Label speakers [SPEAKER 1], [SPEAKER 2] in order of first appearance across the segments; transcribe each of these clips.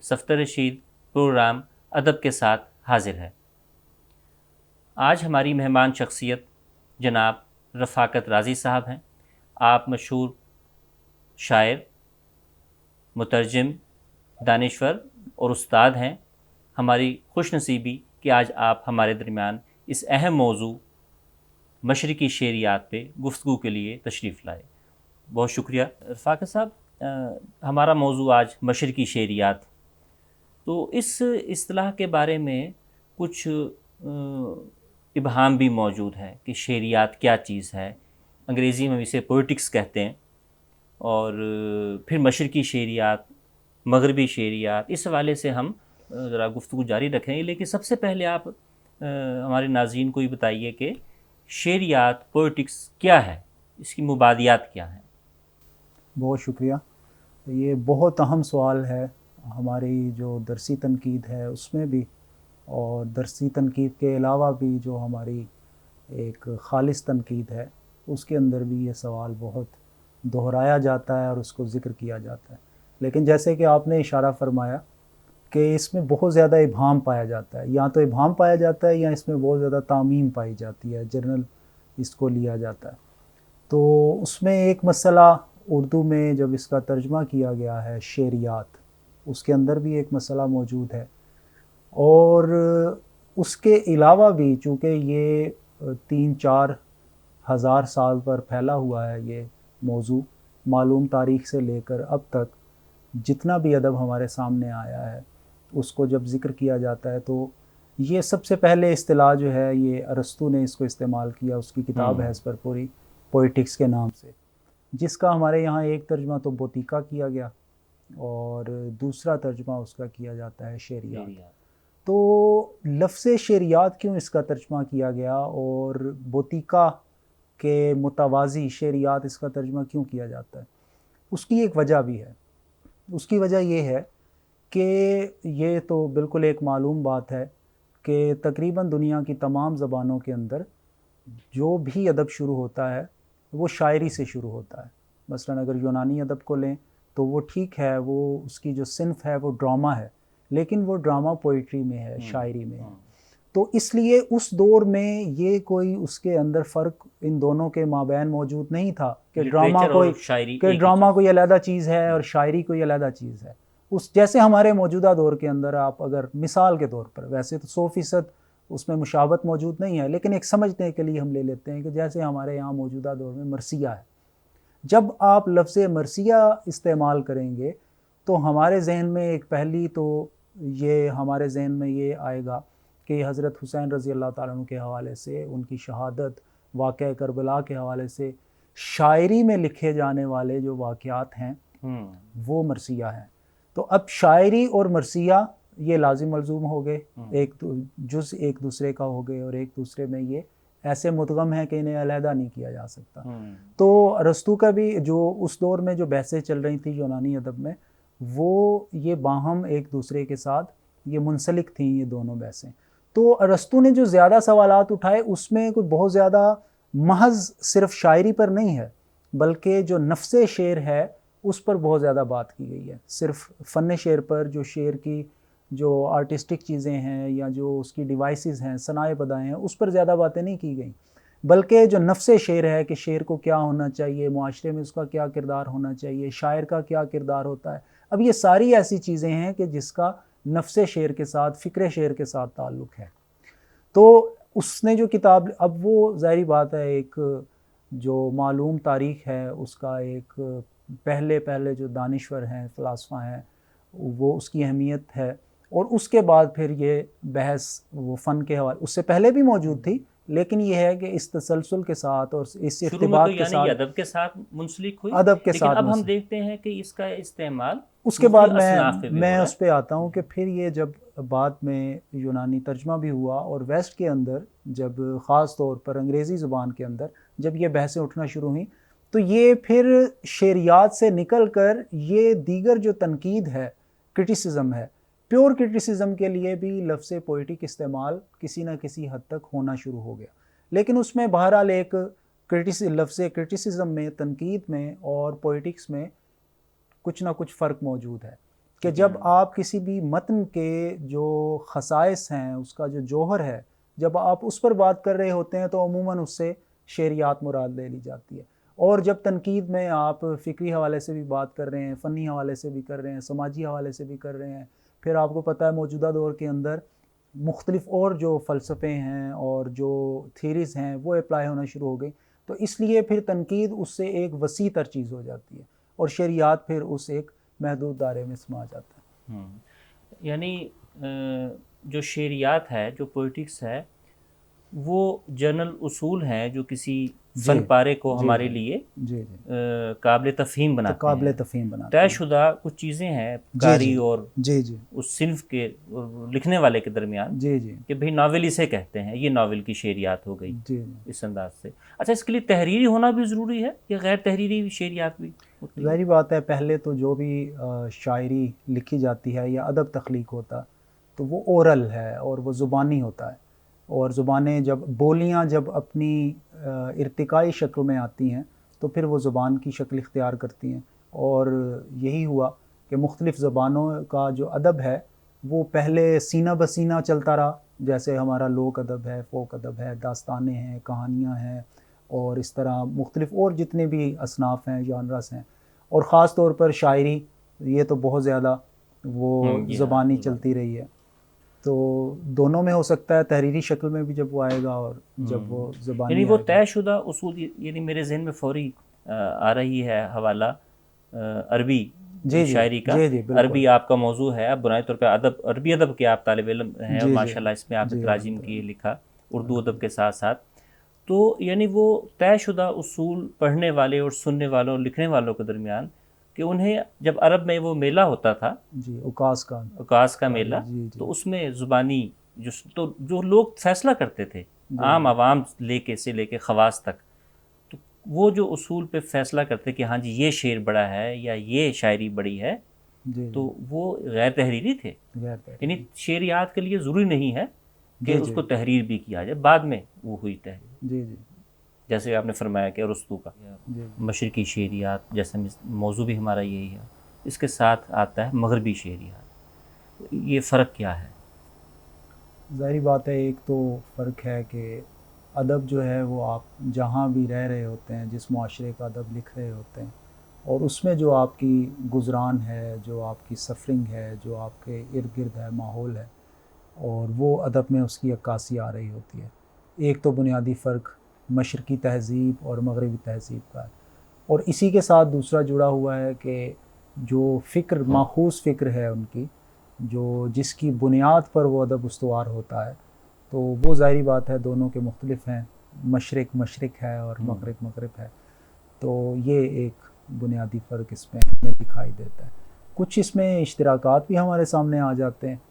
[SPEAKER 1] Safdar Rashid programme अदब के साथ हाजिर है। आज हमारी मेहमान शख्सियत जनाब रफ़ाकत राज़ी साहब हैं। आप मशहूर शायर, मुतरजम, दानिश्वर और उस्ताद हैं। हमारी खुशनसीबी कि आज आप हमारे दरमियान इस अहम मौजू मशरिकी शेरियात पे गुफ्तगू के लिए तशरीफ़ लाए। बहुत शुक्रिया रफ़ाकत साहब। हमारा मौजू आज मशरिकी शेरियात, तो इस इस्तिलाह के बारे में कुछ इबहाम भी मौजूद है कि शेरियात क्या चीज़ है। अंग्रेज़ी में इसे पोइटिक्स कहते हैं, और फिर मशरिकी शेरियात, मगरबी शेरियात, इस हवाले से हम ज़रा गुफ्तगू जारी रखेंगे। लेकिन सबसे पहले आप हमारे नाज़रीन को ये बताइए कि शेरियात, पोइटिक्स क्या है, इसकी मुबादियात क्या हैं?
[SPEAKER 2] बहुत शुक्रिया। ये बहुत अहम सवाल है। हमारी जो दरसी तनकीद है उसमें भी, और दरसी तनकीद के अलावा भी जो हमारी एक ख़ालिस तनकीद है उसके अंदर भी ये सवाल बहुत दोहराया जाता है और उसको ज़िक्र किया जाता है। लेकिन जैसे कि आपने इशारा फरमाया कि इसमें बहुत ज़्यादा इबहाम पाया जाता है, या तो इबहाम पाया जाता है या इसमें बहुत ज़्यादा तामीम पाई जाती है, जनरल इसको लिया जाता है। तो उसमें एक मसला उर्दू में जब इसका तर्जमा किया गया है शेरियात, उसके अंदर भी एक मसला मौजूद है। और उसके अलावा भी चूँकि ये 3-4 हज़ार साल पर फैला हुआ है ये मौजू, मालूम तारीख़ से लेकर अब तक जितना भी अदब हमारे सामने आया है उसको जब ज़िक्र किया जाता है तो ये सबसे पहले इस्तिलाह जो है ये अरस्तू ने इसको इस्तेमाल किया। उसकी किताब है इस पर पूरी, पोइटिक्स के नाम से, जिसका हमारे यहाँ एक तर्जमा तो बोतीका किया गया और दूसरा तर्जमा उसका किया जाता है शेरियात। तो लफ्ज़ शेरियात क्यों इसका तर्जमा किया गया और बोतीका के मुतवाज़ी शेरियात इसका तर्जमा क्यों किया जाता है, उसकी एक वजह भी है। उसकी वजह ये है कि ये तो बिल्कुल एक मालूम बात है कि तकरीबन दुनिया की तमाम ज़बानों के अंदर जो भी अदब शुरू होता है वो शायरी से शुरू होता है। मसलन अगर यूनानी अदब को लें तो वो ठीक है, वो उसकी जो सिन्फ है वो ड्रामा है, लेकिन वो ड्रामा पोइट्री में है, शायरी में है। तो इसलिए उस दौर में ये कोई उसके अंदर फ़र्क इन दोनों के माबैन मौजूद नहीं था कि ड्रामा कोई अलहदा चीज़ है और शायरी कोई अलहदा चीज़ है। उस जैसे हमारे मौजूदा दौर के अंदर आप अगर मिसाल के तौर पर, वैसे तो 100% उसमें मुशावत मौजूद नहीं है, लेकिन एक समझने के लिए हम ले लेते हैं कि जैसे हमारे यहाँ मौजूदा दौर में मरसिया है। जब आप लफ्ज़ मरसिया इस्तेमाल करेंगे तो हमारे जहन में एक पहली तो ये हमारे जहन में ये आएगा कि हज़रत हुसैन रज़ी अल्लाह ताला अन्हु के हवाले से, उनकी शहादत, वाक़या करबला के हवाले से शायरी में लिखे जाने वाले जो वाक़यात हैं वो मरसिया हैं। तो अब शायरी और मरसिया ये लाजिम मलजूम हो गए, एक जुज़ एक दूसरे का हो गए और एक दूसरे में ये ऐसे मुदगम है कि इन्हें अलहदा नहीं किया जा सकता। तो अरस्तू का भी जो उस दौर में जो बहसें चल रही थी यूनानी अदब में, वो ये बाहम एक दूसरे के साथ ये मुंसलिक थी ये दोनों बहसें। तो अरस्तू ने जो ज़्यादा सवालात उठाए उसमें कोई बहुत ज़्यादा महज सिर्फ शायरी पर नहीं है, बल्कि जो नफ्से शेर है उस पर बहुत ज़्यादा बात की गई है। सिर्फ फ़न शेर पर, जो शेर की जो आर्टिस्टिक चीज़ें हैं या जो उसकी डिवाइसेस हैं, सनाए बदाएँ हैं, उस पर ज़्यादा बातें नहीं की गई, बल्कि जो नफ्से शेर है कि शेर को क्या होना चाहिए, मुआशरे में उसका क्या किरदार होना चाहिए, शायर का क्या किरदार होता है। अब ये सारी ऐसी चीज़ें हैं कि जिसका नफ्से शेर के साथ, फ़िक्र शेर के साथ ताल्लुक़ है। तो उसने जो किताब, अब वो ज़ाहिरी बात है, एक जो मालूम तारीख़ है उसका एक पहले जो दानिश्वर हैं, फ़िलासफ़ा हैं, वो उसकी अहमियत है। और उसके बाद फिर ये बहस वो फ़न के हवाले, उससे पहले भी मौजूद थी, लेकिन ये है कि इस तसलसल के साथ और इस इर्तिबात के साथ,
[SPEAKER 1] अदब के साथ मुंसलिक हुई,
[SPEAKER 2] अदब के
[SPEAKER 1] लेकिन
[SPEAKER 2] साथ।
[SPEAKER 1] अब हम देखते हैं कि इसका इस्तेमाल
[SPEAKER 2] उसके बाद मैं उस पर आता हूँ कि फिर ये जब बाद में यूनानी तर्जमा भी हुआ और वेस्ट के अंदर जब ख़ास तौर पर अंग्रेज़ी ज़ुबान के अंदर जब ये बहसें उठना शुरू हुई, तो ये फिर शेरियात से निकल कर ये दीगर जो तनकीद है, क्रिटिसिज़म है, प्योर क्रिटिसिज़म के लिए भी लफ्ज़ पोइटिक इस्तेमाल किसी न किसी हद तक होना शुरू हो गया। लेकिन उसमें बहरहाल एक लफ्ज़ क्रिटिसिज़म में, तनकीद में और पोइटिक्स में कुछ ना कुछ फ़र्क मौजूद है। कि जब आप किसी भी मतन के जो खसाइस हैं, उसका जो जौहर है, जब आप उस पर बात कर रहे होते हैं तो अमूमन उससे शेरियात मुराद ले ली जाती है। और जब तनकीद में आप फ़िक्री हवाले से भी बात कर रहे हैं, फ़नी हवाले से भी कर रहे हैं, समाजी हवाले से भी कर रहे हैं, फिर आपको पता है मौजूदा दौर के अंदर मुख्तलिफ और जो फ़लसफ़े हैं और जो थीरीज़ हैं वो अप्लाई होना शुरू हो गई, तो इसलिए फिर तनकीद उससे एक वसी तर चीज़ हो जाती है और शरियात फिर उस एक महदूद दायरे में समा जाता है।
[SPEAKER 1] यानी जो शेरियात है, जो पोइटिक्स है, वो जनरल उसूल हैं जो किसी फन पारे को हमारे लिए काबिल तफ़हीम बनाते
[SPEAKER 2] काबिल
[SPEAKER 1] हैं,
[SPEAKER 2] तफ़हीम बनाते हैं।
[SPEAKER 1] तयशुदा कुछ चीज़ें हैं कारी और
[SPEAKER 2] जी जी
[SPEAKER 1] उस सिन्फ के लिखने वाले के दरमियान
[SPEAKER 2] जी जी
[SPEAKER 1] कि भाई नावल इसे कहते हैं, ये नावल की शेरियात हो गई
[SPEAKER 2] जी
[SPEAKER 1] इस अंदाज से। अच्छा, इसके लिए तहरीरी होना भी ज़रूरी है या गैर तहरीरी शेरियात भी होती है?
[SPEAKER 2] ज़ाहिर बात है, पहले तो जो भी शायरी लिखी जाती है या अदब तख्लीक होता तो वो ओरल है और वो ज़ुबानी होता है, और ज़ुबानें जब बोलियाँ जब अपनी इर्तिकाई शक्ल में आती हैं तो फिर वो ज़ुबान की शक्ल इख्तियार करती हैं। और यही हुआ कि मुख्तलिफ़ ज़बानों का जो अदब है वो पहले सीना बसीना चलता रहा, जैसे हमारा लोक अदब है, फ़ोक अदब है, दास्तानें हैं, कहानियाँ हैं, और इस तरह मुख्तलिफ़ और जितने भी असनाफ़ हैं, जानरस हैं, और ख़ास तौर पर शायरी, ये तो बहुत ज़्यादा वो ज़बानी चलती रही है। तो दोनों में हो सकता है, तहरीरी शक्ल में भी जब वो आएगा और जब वो ज़बानी
[SPEAKER 1] यानी वो तयशुदा उसूल, यानी मेरे जहन में फ़ौरी आ रही है हवाला अरबी शायरी का। अरबी आपका मौजू है, आप बुनियादी तौर पर अदब, अरबी अदब के आप तालिब इल्म हैं और माशाल्लाह इसमें आपने तराजिम किए, लिखा उर्दू अदब के साथ साथ। तो यानी वो तयशुदा उसूल पढ़ने वाले और सुनने वालों और लिखने वालों के दरमियान कि उन्हें जब अरब में वो मेला होता था
[SPEAKER 2] जी, उकास का
[SPEAKER 1] मेला, तो उसमें ज़ुबानी जो लोग फैसला करते थे, आम आवाम लेके ख़वास तक, तो वो जो उसूल पे फैसला करते कि हाँ जी ये शेर बड़ा है या ये शायरी बड़ी है, तो वो गैर तहरीरी थे। यानी शेरियात के लिए ज़रूरी नहीं है कि उसको तहरीर भी किया जाए, बाद में वो हुई तहरीर।
[SPEAKER 2] जी जी,
[SPEAKER 1] जैसे आपने फरमाया कि अरस्तू का मशरकी शेरियात, जैसे मौजू भी हमारा यही है, इसके साथ आता है मगरबी शेरियात। ये फ़र्क क्या है?
[SPEAKER 2] ज़ाहिर बात है, एक तो फ़र्क है कि अदब जो है वो आप जहाँ भी रह रहे होते हैं, जिस मुआशरे का अदब लिख रहे होते हैं, और उसमें जो आपकी गुज़रान है, जो आपकी सफ़रिंग है, जो आपके इर्द गिर्द है माहौल है, और वो अदब में उसकी अक्कासी आ रही होती है। एक तो बुनियादी फ़र्क मशरक़ी तहज़ीब और मगरबी तहज़ीब का है, और इसी के साथ दूसरा जुड़ा हुआ है कि जो फ़िक्र, माखूज़ फ़िक्र है उनकी, जो जिसकी बुनियाद पर वो अदब उस्तवार होता है, तो वो ज़ाहिरी बात है दोनों के मुख्तलिफ हैं। मशरिक़ मशरिक़ है और मगरिब मगरिब है, तो ये एक बुनियादी फ़र्क इसमें हमें दिखाई देता है। कुछ इसमें इश्तिराकात भी हमारे सामने आ जाते हैं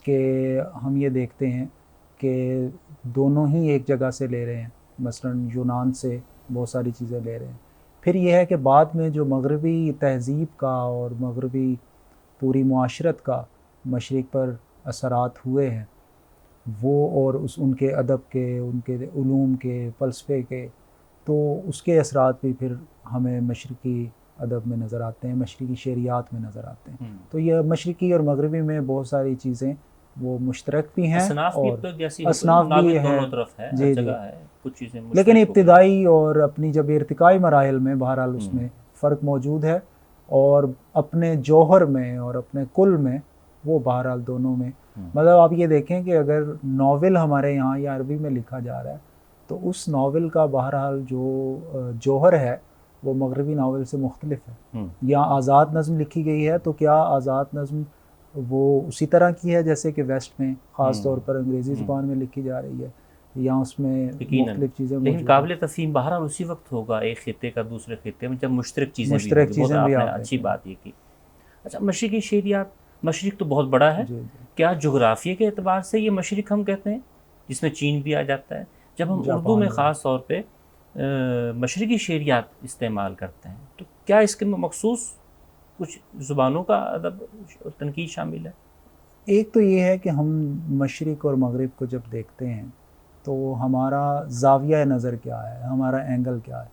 [SPEAKER 2] कि हम ये देखते हैं कि दोनों ही एक जगह से ले रहे हैं, मसलन यूनान से बहुत सारी चीज़ें ले रहे हैं। फिर यह है कि बाद में जो मगरबी तहज़ीब का और मगरबी पूरी मुआशरत का मशरिक़ पर असरात हुए हैं, वो और उनके अदब के, उनके उलूम के, फ़लसफ़े के, तो उसके असरात भी फिर हमें मशरक़ी अदब में नज़र आते हैं, मशरक़ी शेरियात में नज़र आते हैं। तो यह मशरक़ी और मगरबी में बहुत सारी चीज़ें वो मुश्तरक भी हैं और असनाफ भी है, जी जी,
[SPEAKER 1] कुछ चीज़ें,
[SPEAKER 2] लेकिन इब्तिदाई और अपनी जब इर्तिकाई मराहिल में बहरहाल उसमें फ़र्क मौजूद है, और अपने जौहर में और अपने कुल में वो बहरहाल दोनों में, मतलब आप ये देखें कि अगर नावल हमारे यहाँ या अरबी में लिखा जा रहा है तो उस नावल का बहरहाल जो जौहर है वो मगरबी नावल से मुख्तलिफ है। या आज़ाद नज़्म लिखी गई है तो क्या आज़ाद नज़्म वो उसी तरह की है जैसे कि वेस्ट में ख़ास तौर पर अंग्रेज़ी ज़ुबान में लिखी जा रही है, या उसमें मुख्तलिफ चीज़ें,
[SPEAKER 1] लेकिन काबिल तफ़हीम बहरहाल उसी वक्त होगा एक ख़ित्ते का दूसरे ख़ित्ते में जब मुश्तरक चीज़ें भी आपने अच्छी बात ये की। अच्छा, मशरिक़ी शेरियात, मशरिक़ तो बहुत बड़ा है, क्या जोग्राफ़िया के एतबार से ये मशरिक़ हम कहते हैं, जिसमें चीन भी आ जाता है? जब हम उर्दू में ख़ास तौर पे मशरिक़ी शेरियात इस्तेमाल करते हैं तो क्या इसके मखसूस कुछ ज़ुबानों का अदब तनकीद शामिल है?
[SPEAKER 2] एक तो ये है कि हम मशरिक़ और मगरिब को जब देखते हैं तो हमारा ज़ाविया नज़र क्या है, हमारा एंगल क्या है।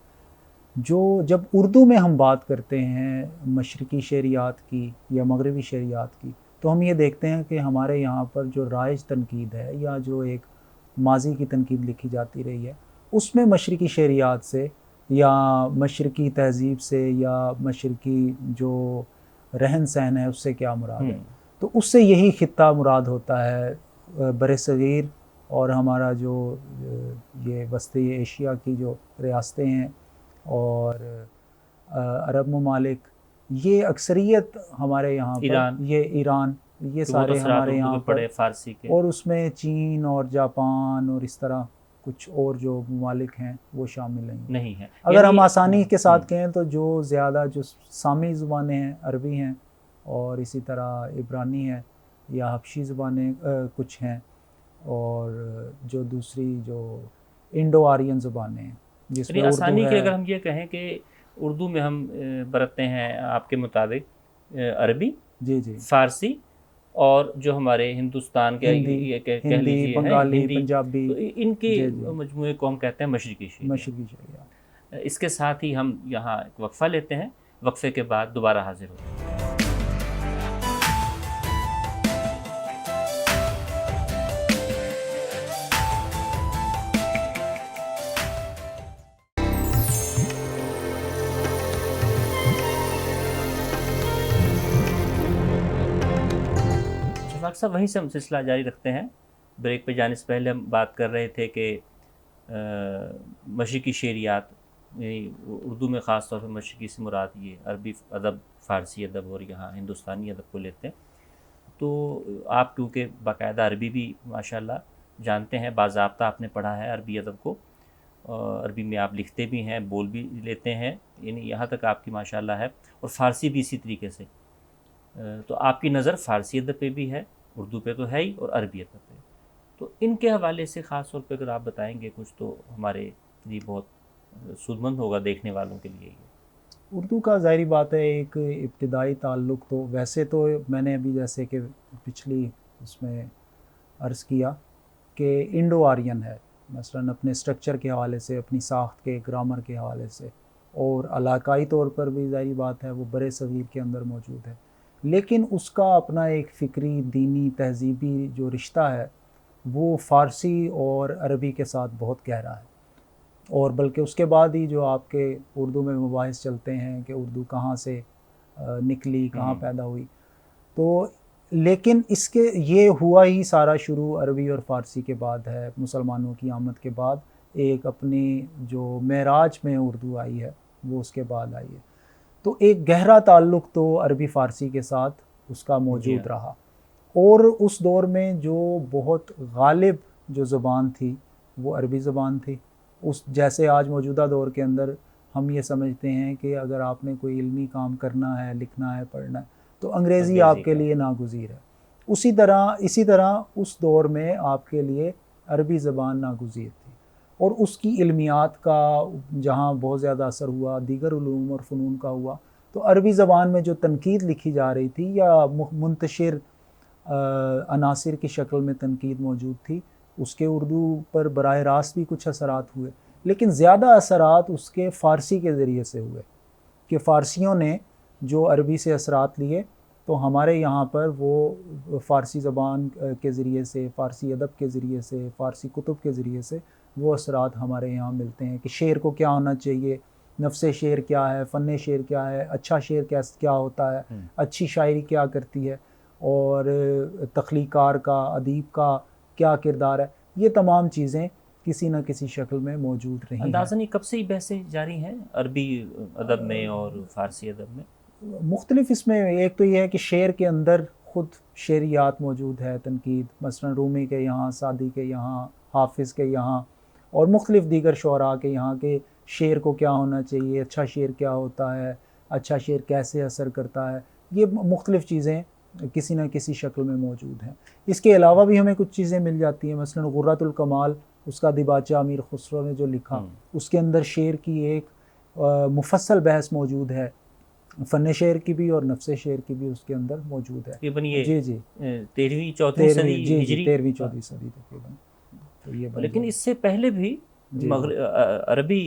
[SPEAKER 2] जो जब उर्दू में हम बात करते हैं मशरक़ी शेरियात की या मगरबी शेरियात की, तो हम ये देखते हैं कि हमारे यहाँ पर जो राइज तनकीद है या जो एक माजी की तनकीद लिखी जाती रही है, उसमें मशरक़ी शेरियात से या मशरक़ी तहज़ीब से या मशरक़ी जो रहन सहन है उससे क्या मुराद है। तो उससे यही ख़ित्ता मुराद होता है, बरसग़ीर और हमारा जो ये वस्ती एशिया की जो रियासतें हैं और अरब ममालिक, ये अक्सरियत हमारे यहाँ पर, ये ईरान, ये सारे हमारे यहाँ पर
[SPEAKER 1] फ़ारसी के,
[SPEAKER 2] और उसमें चीन और जापान और इस तरह कुछ और जो ममालिक हैं वो शामिल नहीं है। अगर हम आसानी के साथ कहें तो जो ज़्यादा जो सामी ज़ुबानें हैं अरबी हैं और इसी तरह इब्रानी है या हबशी ज़ुबानें कुछ हैं, और जो दूसरी जो इंडो आर्यन ज़ुबानें हैं जिसमें
[SPEAKER 1] आसानी के अगर हम ये कहें कि उर्दू में हम बरतते हैं आपके मुताबिक अरबी,
[SPEAKER 2] जी जी,
[SPEAKER 1] फ़ारसी और जो हमारे हिंदुस्तान के
[SPEAKER 2] हिंदी, बंगाली, पंजाबी,
[SPEAKER 1] तो इनके मजमूए को हम कहते हैं मशरक़ी शेरियात। इसके साथ ही हम यहाँ एक वक्फ़ा लेते हैं, वक्फ़े के बाद दोबारा हाजिर होते हैं। डॉक्टर साहब वहीं से हम सिलसिला जारी रखते हैं। ब्रेक पे जाने से पहले हम बात कर रहे थे कि मशरक़ी शेरियात, उर्दू में ख़ास तौर पर मशरक़ी से मुराद ये अरबी अदब, फ़ारसी अदब और यहाँ हिंदुस्तानी अदब को लेते हैं। तो आप क्योंकि बाकायदा अरबी भी माशाल्लाह जानते हैं, बाज़ाब्ता आपने पढ़ा है अरबी अदब को, अरबी में आप लिखते भी हैं, बोल भी लेते हैं, यानी यहाँ तक आपकी माशाल्लाह है, और फ़ारसी भी इसी तरीके से। तो आपकी नज़र फ़ारसी अदब पे भी है, उर्दू पे तो है ही, और अरबी अदब पे। तो इनके हवाले से ख़ास तौर पे अगर आप बताएंगे कुछ तो हमारे लिए बहुत सूदमंद होगा देखने वालों के लिए।
[SPEAKER 2] उर्दू का ज़ाहिरी बात है एक इब्तिदाई ताल्लुक़, तो वैसे तो मैंने अभी जैसे कि पिछली उसमें अर्ज़ किया कि इंडो आर्यन है, मसलन अपने स्ट्रक्चर के हवाले से, अपनी साख्त के, ग्रामर के हवाले से, और इलाकाई तौर पर भी ज़ाहिरी बात है वो बरे सग़ीर के अंदर मौजूद है, लेकिन उसका अपना एक फ़िक्री, दीनी, तहज़ीबी जो रिश्ता है वो फ़ारसी और अरबी के साथ बहुत गहरा है। और बल्कि उसके बाद ही जो आपके उर्दू में मबाहिस चलते हैं कि उर्दू कहाँ से निकली, कहाँ पैदा हुई, तो लेकिन इसके ये हुआ ही सारा शुरू अरबी और फ़ारसी के बाद है। मुसलमानों की आमद के बाद एक अपनी जो मेराज में उर्दू आई है वो उसके बाद आई है। तो एक गहरा ताल्लुक़ तो अरबी फ़ारसी के साथ उसका मौजूद रहा, और उस दौर में जो बहुत गालिब जो ज़ुबान थी वो अरबी ज़ुबान थी। उस जैसे आज मौजूदा दौर के अंदर हम ये समझते हैं कि अगर आपने कोई इल्मी काम करना है, लिखना है, पढ़ना है, तो अंग्रेज़ी आपके लिए नागुज़ीर है। इसी तरह उस दौर में आपके लिए अरबी ज़बान नागुज़ीर थी, और उसकी इल्मियात का जहाँ बहुत ज़्यादा असर हुआ, दीगर उलूम और फ़नून का हुआ, तो अरबी ज़बान में जो तनकीद लिखी जा रही थी या मुंतशिर अनासिर की शक्ल में तनकीद मौजूद थी, उसके उर्दू पर बराह रास्त भी कुछ असरात हुए, लेकिन ज़्यादा असरात उसके फ़ारसी के ज़रिए से हुए कि फ़ारसियों ने जो अरबी से असरात लिए तो हमारे यहाँ पर वो फ़ारसी ज़बान के ज़रिए से, फ़ारसी अदब के ज़रिए से, फ़ारसी कुतुब के ज़रिए से वो असरात हमारे यहाँ मिलते हैं कि शेर को क्या होना चाहिए, नफ्स शेर क्या है, फ़न शेर क्या है, अच्छा शेर क्या होता है, अच्छी शायरी क्या करती है, और तख्लीकार का, अदीब का क्या किरदार है, ये तमाम चीज़ें किसी न किसी शक्ल में मौजूद रही हैं।
[SPEAKER 1] अंदाज़ा नहीं कब से ही बहसें जारी हैं अरबी अदब में और फ़ारसी अदब में?
[SPEAKER 2] मुख्तलिफ इसमें एक तो ये है कि शेर के अंदर ख़ुद शेरियात मौजूद है, तनकीद, मसलन रूमी के यहाँ, सादी के यहाँ, हाफिज़ के यहाँ और मुख्तलिफ दीगर शुअरा के यहाँ के शेर को क्या होना चाहिए, अच्छा शेर क्या होता है, अच्छा शेर कैसे असर करता है, ये मुख्तलिफ चीज़ें किसी न किसी शक्ल में मौजूद हैं। इसके अलावा भी हमें कुछ चीज़ें मिल जाती हैं, मसलन गुर्रतुल कमाल, उसका दिबाचा अमीर खुसरो ने जो लिखा, उसके अंदर शेर की एक मुफस्सल बहस मौजूद है, फ़न शेर की भी और नफ्स शेर की भी उसके अंदर मौजूद है।
[SPEAKER 1] जी जी, 13वीं 14वीं सदी हिजरी,
[SPEAKER 2] 13वीं 14वीं सदी तकरीबन। तो ये
[SPEAKER 1] लेकिन इससे पहले भी
[SPEAKER 2] जी
[SPEAKER 1] अरबी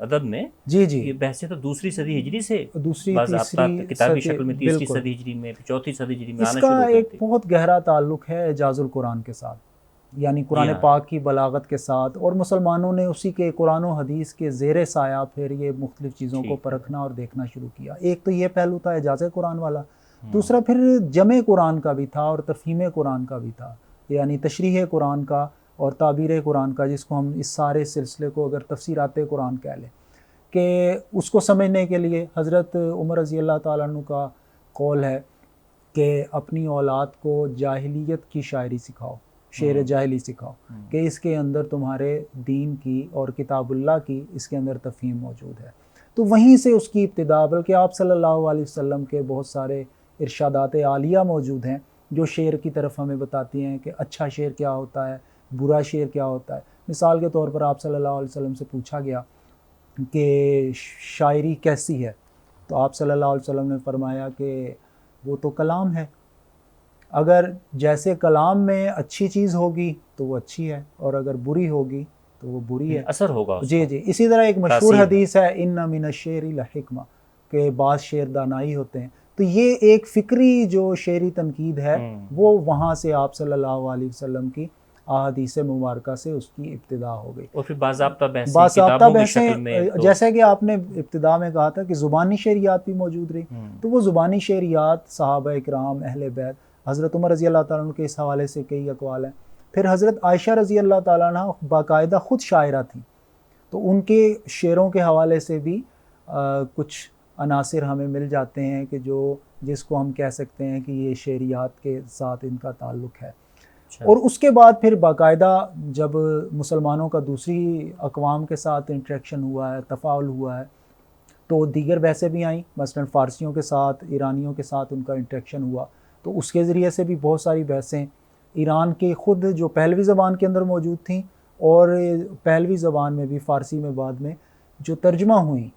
[SPEAKER 1] अदब में
[SPEAKER 2] जी जी
[SPEAKER 1] ये बहसें तो दूसरी सदी हिजरी से
[SPEAKER 2] दूसरी
[SPEAKER 1] बाज़ाब्ता
[SPEAKER 2] तीसरी
[SPEAKER 1] किताबी
[SPEAKER 2] सदी,
[SPEAKER 1] शक्ल में तीसरी
[SPEAKER 2] बिल्कुल।
[SPEAKER 1] सदी हिजरी में, फिर चौथी सदी हिजरी में आना
[SPEAKER 2] इसका
[SPEAKER 1] शुरू हो गई
[SPEAKER 2] एक
[SPEAKER 1] थी।
[SPEAKER 2] बहुत गहरा ताल्लुक है एजाजुल कुरान के साथ, यानी
[SPEAKER 1] जी
[SPEAKER 2] कुरान
[SPEAKER 1] हाँ।
[SPEAKER 2] पाक की बलागत के साथ, और मुसलमानों ने उसी के कुरान और हदीस के ज़ेर साया फिर ये मुख्तलिफ़ चीज़ों को
[SPEAKER 1] ठीक है।
[SPEAKER 2] परखना और देखना शुरू किया। एक तो ये पहलू था एजाज़ कुरान वाला,
[SPEAKER 1] हम्म,
[SPEAKER 2] दूसरा फिर जमे कुरान का भी था और तफ़हीम कुरान का भी था, यानी तशरीह कुरान का और ताबीर कुरान का, जिसको हम इस सारे सिलसिले को अगर तफसीरात कुरान कह लें, कि उसको समझने के लिए हज़रत उमर रज़ी अल्लाह ताला अन्हु का कौल है कि अपनी औलाद को जाहिलियत की शायरी सिखाओ, शेर जाहिली सिखाओ, कि इसके अंदर तुम्हारे दीन की और किताबुल्लाह की इसके अंदर तफ़हीम मौजूद है। तो वहीं से उसकी इब्तिदा, बल्कि आप सल्लल्लाहु अलैहि वसल्लम के बहुत सारे इरशादात आलिया मौजूद हैं जो शेर की तरफ हमें बताती हैं कि अच्छा शेर क्या होता है, बुरा शेर क्या होता है। मिसाल के तौर पर आप सल्लल्लाहु अलैहि वसल्लम से पूछा गया कि शायरी कैसी है, तो आप सल्लल्लाहु अलैहि वसल्लम ने फरमाया कि वो तो कलाम है, अगर जैसे कलाम में अच्छी चीज़ होगी तो वो अच्छी है, और अगर बुरी होगी तो वो बुरी है।
[SPEAKER 1] असर होगा
[SPEAKER 2] जी
[SPEAKER 1] उसका,
[SPEAKER 2] जी। इसी तरह एक मशहूर
[SPEAKER 1] तासीर है।
[SPEAKER 2] हदीस है, इन्ना मिन शेरी लहिकमा, के बाद शेर दानाई होते हैं। तो ये एक फ़िक्री जो शेरी तनकीद है वो वहाँ से आप सल्लल्लाहु अलैहि वसल्लम की अहादीस मुबारका से उसकी इब्तिदा हो गई।
[SPEAKER 1] और फिर बाज़ाब्ता बहसें
[SPEAKER 2] बासाब्ता
[SPEAKER 1] किताबों की शक्ल में
[SPEAKER 2] बहसें,
[SPEAKER 1] तो
[SPEAKER 2] जैसे कि आपने इब्तिदा में कहा था कि ज़ुबानी शेरियात भी मौजूद रही, तो वो ज़ुबानी शेरियात सहाबा इकराम, अहले बैत, हज़रत उमर रज़ी अल्लाह ताला अन्हु के इस हवाले से कई अक़वाल हैं। फिर हज़रत आयशा रज़ी अल्लाह ताला अन्हा बाकायदा ख़ुद शायरा थी, तो उनके शेरों के हवाले से भी कुछ अनासिर हमें मिल जाते हैं कि जो जिसको हम कह सकते हैं कि ये शेरियात के साथ इनका ताल्लुक़ है। और उसके बाद फिर बाकायदा जब मुसलमानों का दूसरी अक़वाम के साथ इंटरेक्शन हुआ है, तफ़ाउल हुआ है, तो दीगर बहसें भी आईं, मसलन फ़ारसियों के साथ, ईरानियों के साथ उनका इंटरेक्शन हुआ, तो उसके ज़रिए से भी बहुत सारी बहसें ईरान के ख़ुद जो पहलवी ज़बान के अंदर मौजूद थीं, और पहलवी ज़बान में भी फ़ारसी में बाद में जो तर्जमा हुई,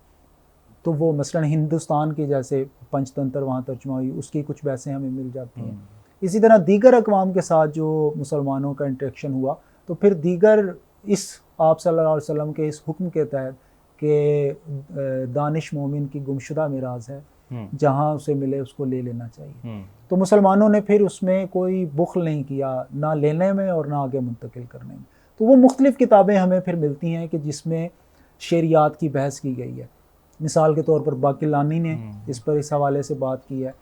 [SPEAKER 2] तो वो मसलन हिंदुस्तान के जैसे पंचतंत्र वहाँ तर्जमा हुई, उसकी कुछ बहसें हमें मिल जाती हैं। इसी तरह दीगर अक़वाम के साथ जो मुसलमानों का इंटरेक्शन हुआ, तो फिर दीगर इस आप सल्लल्लाहु अलैहि वसल्लम के इस हुक्म के तहत कि दानिश मोमिन की गुमशुदा मिराज है, जहाँ उसे मिले उसको ले लेना चाहिए, तो मुसलमानों ने फिर उसमें कोई बुख़्ल नहीं किया, ना लेने में और ना आगे मुंतकिल करने में। तो वो मुख्तलिफ़ किताबें हमें फिर मिलती हैं कि जिसमें शेरियात की बहस की गई है। मिसाल के तौर पर बाक़िलानी ने इस पर इस हवाले से बात की है,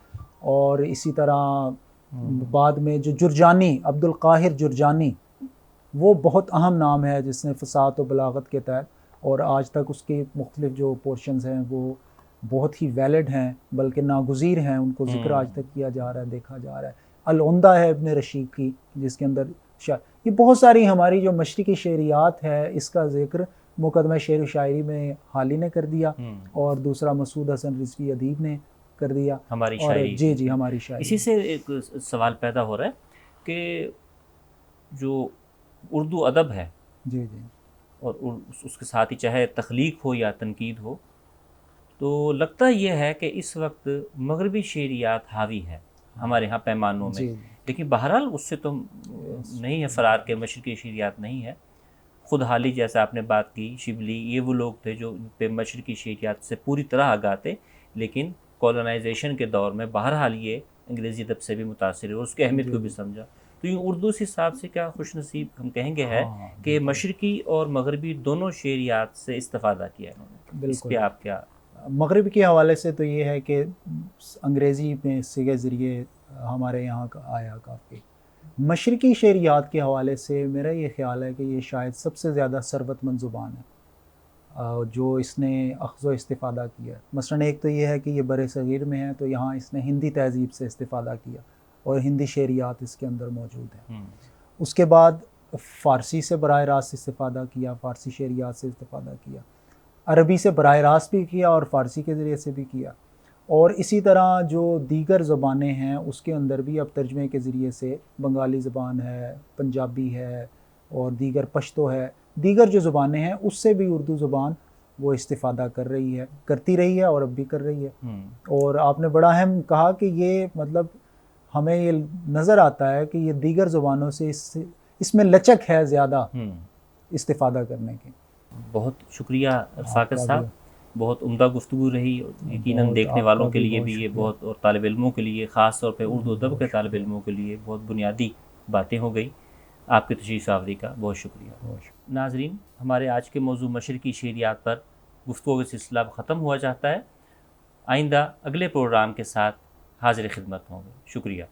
[SPEAKER 2] और इसी तरह बाद में जो जुरजानी, अब्दुल काहिर जुरजानी, वो बहुत अहम नाम है जिसने फ़साहत और बलागत के तहत, और आज तक उसके मुख्तलिफ़ जो पोर्शंस हैं वो बहुत ही वैलिड हैं, बल्कि नागुज़ीर हैं, उनको ज़िक्र आज तक किया जा रहा है, देखा जा रहा है। अल-उम्दा है इब्न रशीद की, जिसके अंदर ये बहुत सारी हमारी जो मशरिकी शेरियात है, इसका ज़िक्र मुक़दमा शेर व शायरी में हाली ने कर दिया, और दूसरा मसूद हसन रिज़वी अदीब ने कर दिया
[SPEAKER 1] हमारी
[SPEAKER 2] और
[SPEAKER 1] शायरी।
[SPEAKER 2] जी जी, हमारी शायरी।
[SPEAKER 1] इसी से एक सवाल पैदा हो रहा है कि जो उर्दू अदब है,
[SPEAKER 2] जी जी,
[SPEAKER 1] और उसके साथ ही चाहे तख्लीक हो या तनकीद हो, तो लगता यह है कि इस वक्त मगरबी शेरियात हावी है हमारे यहाँ पैमानों में, लेकिन बहरहाल उससे तो नहीं है फ़रार के मशरक़ी शेरियात नहीं है। ख़ुद हाली जैसा आपने बात की, शिबली, ये वो लोग थे जो इन पे मशरक़ी शेरियात से पूरी तरह आगाह थे, लेकिन कॉलोनाइजेशन के दौर में बहरहाल ये अंग्रेज़ी अदब से भी मुतासिर है और उसकी अहमियत को भी समझा। तो ये उर्दू इस हिसाब से क्या खुशनसीब हम कहेंगे है कि मशरक़ी और मगरबी दोनों शेरियात से इस्तिफ़ादा किया है उन्होंने। इस पर आप क्या?
[SPEAKER 2] मगरब के हवाले से तो ये है कि अंग्रेज़ी में इसके ज़रिए हमारे यहाँ का आया काफ़ी। मशरक़ी शेरियात के हवाले से मेरा ये ख़्याल है कि ये शायद सबसे ज़्यादा सरबतमंद ज़ुबान है जो इसने अख़ज़ व इस्तिफ़ादा किया। मसलन एक तो ये है कि ये बर-ए-सग़ीर में है, तो यहाँ इसने हिंदी तहज़ीब से इस्तिफ़ादा किया और हिंदी शेरियात इसके अंदर मौजूद हैं। उसके बाद फ़ारसी से बराह रास्त इस्तिफ़ादा किया, फ़ारसी शेरियात से इस्तिफ़ादा किया, अरबी से बराह रास्त भी किया और फ़ारसी के ज़रिए से भी किया, और इसी तरह जो दीगर ज़बानें हैं उसके अंदर भी अब तर्जमे के ज़रिए से बंगाली ज़बान है, पंजाबी है, और दीगर पश्तो है, दीगर जो ज़बानें हैं उससे भी उर्दू ज़बान वो इस्तिफ़ादा कर रही है, करती रही है और अब भी कर रही है। और आपने बड़ा अहम कहा कि ये मतलब हमें ये नज़र आता है कि ये दीगर ज़बानों से इसमें लचक है ज़्यादा इस्तिफ़ादा करने की।
[SPEAKER 1] बहुत शुक्रिया रफ़ाकत
[SPEAKER 2] आपका
[SPEAKER 1] साहब,
[SPEAKER 2] भी
[SPEAKER 1] बहुत उम्दा गुफ्तगू रही। यकीनन
[SPEAKER 2] बहुत,
[SPEAKER 1] देखने
[SPEAKER 2] आपका
[SPEAKER 1] वालों के
[SPEAKER 2] भी
[SPEAKER 1] लिए
[SPEAKER 2] बहुत
[SPEAKER 1] भी ये
[SPEAKER 2] शुक्रिया।
[SPEAKER 1] बहुत, और तालिब इल्मों के लिए, ख़ास तौर पे उर्दू अदब
[SPEAKER 2] बहुत
[SPEAKER 1] के तालिब
[SPEAKER 2] शुक्रिया।
[SPEAKER 1] इल्मों के लिए बहुत बुनियादी बातें हो गई। आपकी तशरीफ़ आवरी का बहुत शुक्रिया।
[SPEAKER 2] बहुत शुक्रिया।
[SPEAKER 1] नाज़रीन, हमारे आज के मौजू मशरिकी शेरियात पर गुफ्तगू का सिलसिला ख़त्म हुआ चाहता है। आइंदा अगले प्रोग्राम के साथ हाज़िर खिदमत होंगे। शुक्रिया।